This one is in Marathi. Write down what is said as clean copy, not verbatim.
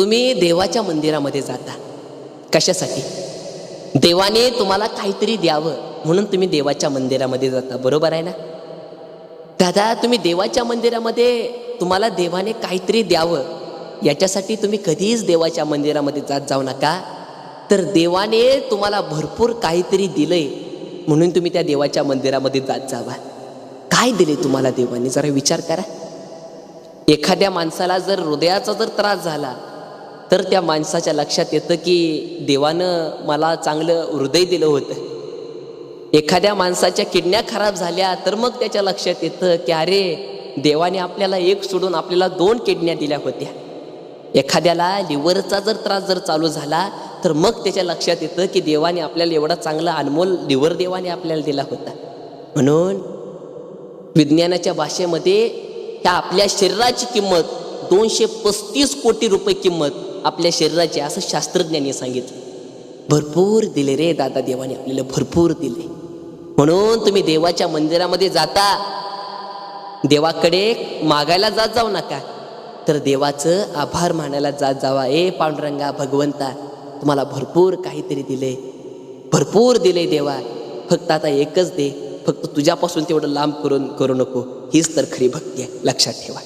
तुम्ही देवाच्या मंदिरामध्ये जाता कशासाठी? देवाने तुम्हाला काहीतरी द्यावं म्हणून तुम्ही देवाच्या मंदिरामध्ये जाता, बरोबर आहे ना दादा? तुम्ही देवाच्या मंदिरामध्ये तुम्हाला देवाने काहीतरी द्यावं याच्यासाठी तुम्ही कधीच देवाच्या मंदिरामध्ये जाऊ नका. तर देवाने तुम्हाला भरपूर काहीतरी दिलंय म्हणून तुम्ही त्या देवाच्या मंदिरामध्ये जावा. काय दिले तुम्हाला देवाने जरा विचार करा. एखाद्या माणसाला जर हृदयाचा जर त्रास झाला तर त्या माणसाच्या लक्षात येतं की देवानं मला चांगलं हृदय दिलं होतं. एखाद्या माणसाच्या किडन्या खराब झाल्या तर मग त्याच्या लक्षात येतं की अरे देवाने आपल्याला एक सोडून आपल्याला 2 किडन्या दिल्या होत्या. एखाद्याला लिव्हरचा जर त्रास जर चालू झाला तर मग त्याच्या लक्षात येतं की देवाने आपल्याला एवढा चांगला अनमोल लिव्हर देवाने आपल्याला दिला होता. म्हणून विज्ञानाच्या भाषेमध्ये त्या आपल्या शरीराची किंमत 235 कोटी रुपये किंमत आपल्या शरीराची, असं शास्त्रज्ञांनी सांगितलं. भरपूर दिले रे दादा देवाने आपल्याला, भरपूर दिले. म्हणून तुम्ही देवाच्या मंदिरामध्ये जाता, देवाकडे मागायला जाऊ नका तर देवाचं आभार मानायला जावा. ए पांडुरंगा भगवंता तुम्हाला भरपूर काहीतरी दिले, भरपूर दिले देवा, फक्त आता एकच दे, फक्त तुझ्यापासून तेवढं लांब करू नको. हीच तर खरी भक्ती आहे, लक्षात ठेवा.